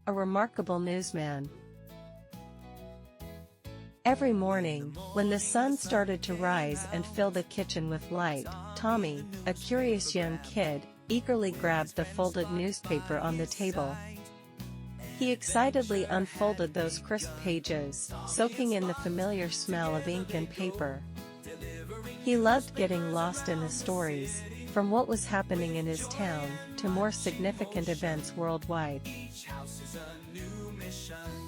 a remarkable newsman. Every morning, when the sun started to rise and fill the kitchen with light, Tommy, a curious young kid, eagerly grabbed the folded newspaper on the table. He excitedly unfolded those crisp pages, soaking in the familiar smell of ink and paper. He loved getting lost in the stories, from what was happening in his town, to more significant events worldwide.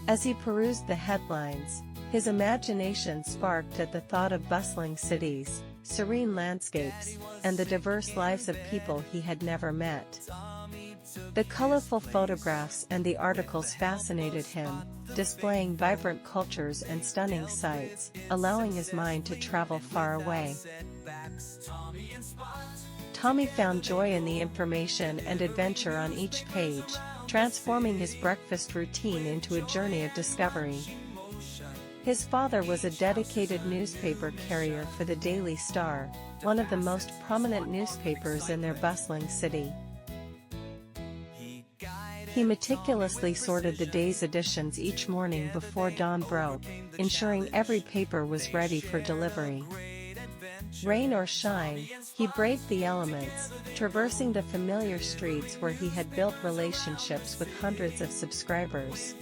As he perused the headlines, his imagination sparked at the thought of bustling cities, serene landscapes, and the diverse lives of people he had never met. The colorful photographs and the articles fascinated him, displaying vibrant cultures and stunning sights, allowing his mind to travel far away. Tommy found joy in the information and adventure on each page, transforming his breakfast routine into a journey of discovery. His father was a dedicated newspaper carrier for the Daily Star, one of the most prominent newspapers in their bustling city. He meticulously sorted the day's editions each morning before dawn broke, ensuring every paper was ready for delivery. Rain or shine, he braved the elements, traversing the familiar streets where he had built relationships with hundreds of subscribers.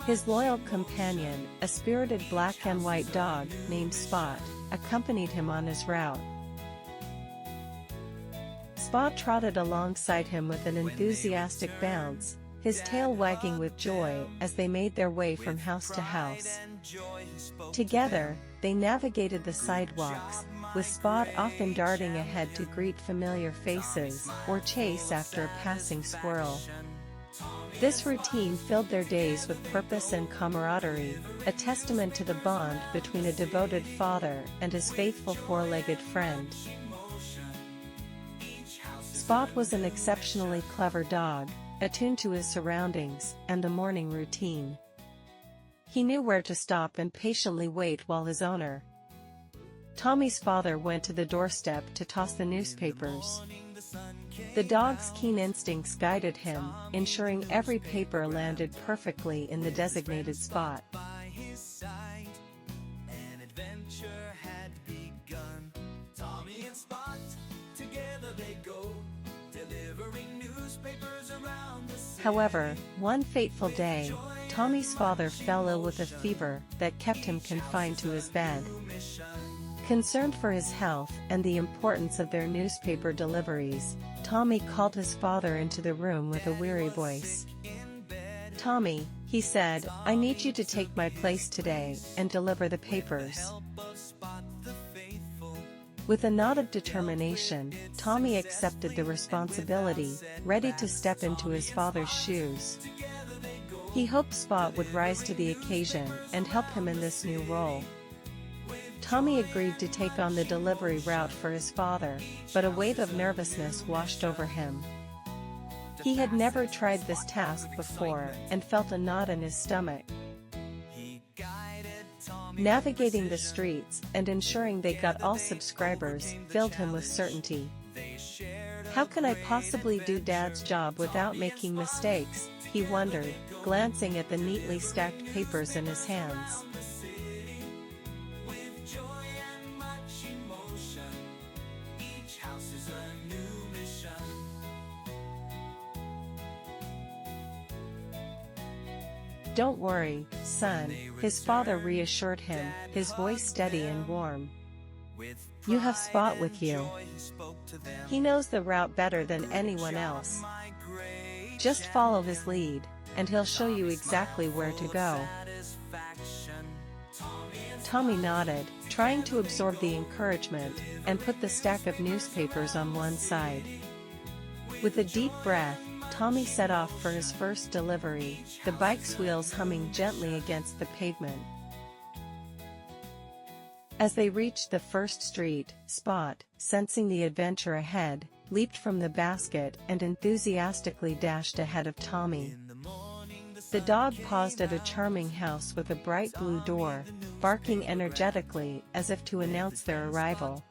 His loyal companion, a spirited black and white dog named Spot, accompanied him on his route. Spot trotted alongside him with an enthusiastic bounce, his tail wagging with joy as they made their way from house to house. Together, they navigated the sidewalks, with Spot often darting ahead to greet familiar faces or chase after a passing squirrel. This routine filled their days with purpose and camaraderie, a testament to the bond between a devoted father and his faithful four-legged friend. Spot was an exceptionally clever dog, attuned to his surroundings and the morning routine. He knew where to stop and patiently wait while his owner, Tommy's father, went to the doorstep to toss the newspapers. The dog's keen instincts guided him, ensuring every paper landed perfectly in the designated spot. However, one fateful day, Tommy's father fell ill with a fever that kept him confined to his bed. Concerned for his health and the importance of their newspaper deliveries, Tommy called his father into the room with a weary voice. "Tommy," he said, "I need you to take my place today and deliver the papers." With a nod of determination, Tommy accepted the responsibility, ready to step into his father's shoes. He hoped Spot would rise to the occasion and help him in this new role. Tommy agreed to take on the delivery route for his father, but a wave of nervousness washed over him. He had never tried this task before and felt a knot in his stomach. Navigating the streets and ensuring they got all subscribers filled him with certainty. "How can I possibly do Dad's job without making mistakes?" he wondered, glancing at the neatly stacked papers in his hands. "Don't worry, son," his father reassured him, his voice steady and warm. "You have Spot with you. He knows the route better than anyone else. Just follow his lead, and he'll show you exactly where to go." Tommy nodded, trying to absorb the encouragement, and put the stack of newspapers on one side. With a deep breath, Tommy set off for his first delivery, the bike's wheels humming gently against the pavement. As they reached the first street, Spot, sensing the adventure ahead, leaped from the basket and enthusiastically dashed ahead of Tommy. The dog paused at a charming house with a bright blue door, barking energetically as if to announce their arrival.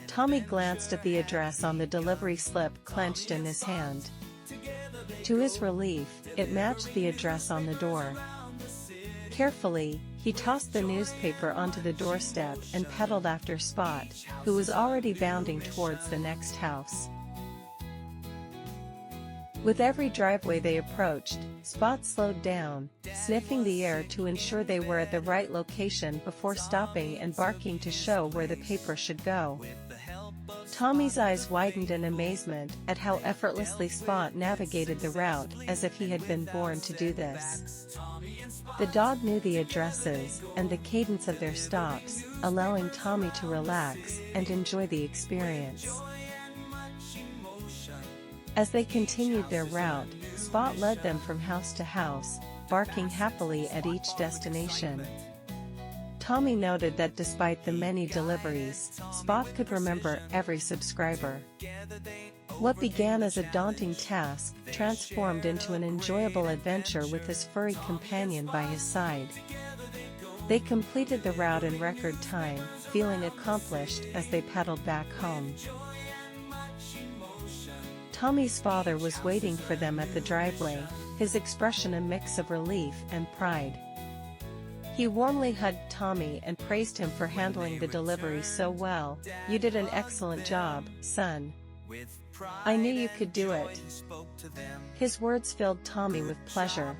Tommy glanced at the address on the delivery slip clenched in his hand. To his relief, it matched the address on the door. Carefully, he tossed the newspaper onto the doorstep and pedaled after Spot, who was already bounding towards the next house. With every driveway they approached, Spot slowed down, sniffing the air to ensure they were at the right location before stopping and barking to show where the paper should go. Tommy's eyes widened in amazement at how effortlessly Spot navigated the route, as if he had been born to do this. The dog knew the addresses and the cadence of their stops, allowing Tommy to relax and enjoy the experience. As they continued their route, Spot led them from house to house, barking happily at each destination. Tommy noted that despite the many deliveries, Spot could remember every subscriber. What began as a daunting task transformed into an enjoyable adventure with his furry companion by his side. They completed the route in record time, feeling accomplished as they pedaled back home. Tommy's father was waiting for them at the driveway, his expression a mix of relief and pride. He warmly hugged Tommy and praised him for handling the delivery so well. "You did an excellent job, son. I knew you could do it." His words filled Tommy with pleasure.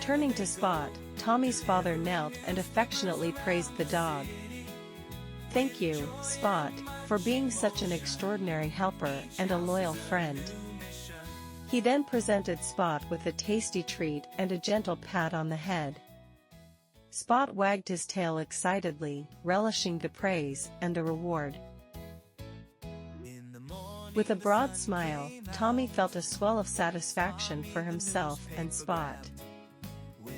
Turning to Spot, Tommy's father knelt and affectionately praised the dog. "Thank you, Spot, for being such an extraordinary helper and a loyal friend." He then presented Spot with a tasty treat and a gentle pat on the head. Spot wagged his tail excitedly, relishing the praise and the reward. With a broad smile, Tommy felt a swell of satisfaction for himself and Spot.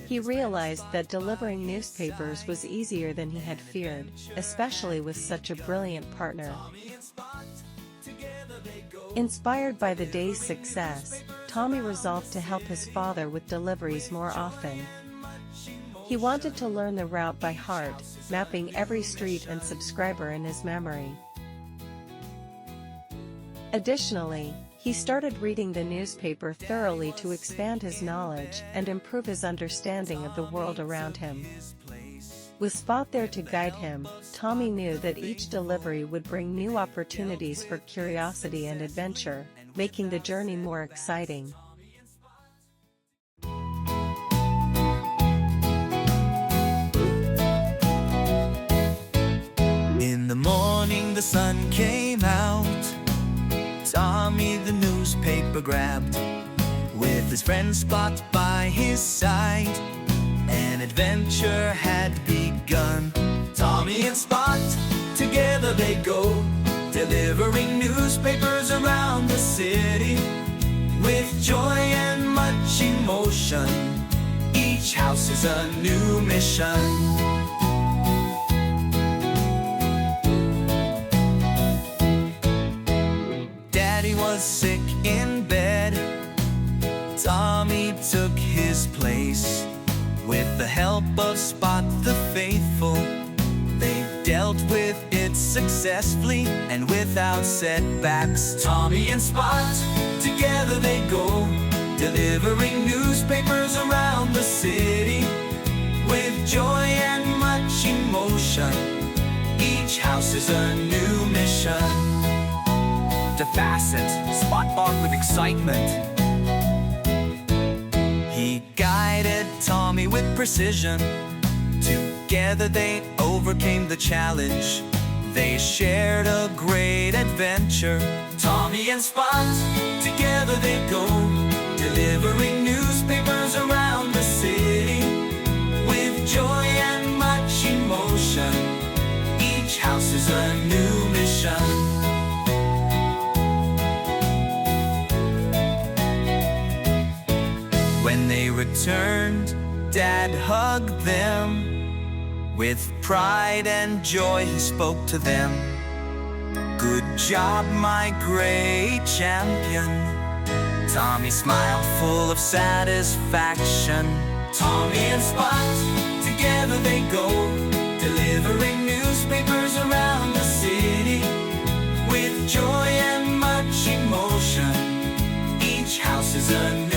He realized that delivering newspapers was easier than he had feared, especially with such a brilliant partner. Inspired by the day's success, Tommy resolved to help his father with deliveries more often. He wanted to learn the route by heart, mapping every street and subscriber in his memory. Additionally, he started reading the newspaper thoroughly to expand his knowledge and improve his understanding of the world around him. With Spot there to guide him, Tommy knew that each delivery would bring new opportunities for curiosity and adventure, making the journey more exciting. In the morning the sun came out. Tommy the newspaper grabbed, with his friend Spot by his side. An adventure had begun. Tommy and Spot, together they go, delivering newspapers around the city. With joy and much emotion, each house is a new mission. Was sick in bed. Tommy took his place. With the help of Spot the faithful, they dealt with it successfully and without setbacks. Tommy and Spot, together they go, delivering newspapers around the city. With joy and much emotion, each house is a new mission. To fasten, Spot barked with excitement. He guided Tommy with precision. Together they overcame the challenge. They shared a great adventure. Tommy and Spot, together they go, delivering newspapers around the city. With joy and much emotion, each house is a new mission. When they returned, Dad hugged them. With pride and joy he spoke to them. "Good job, my great champion." Tommy smiled full of satisfaction. Tommy and Spot, together they go, delivering is a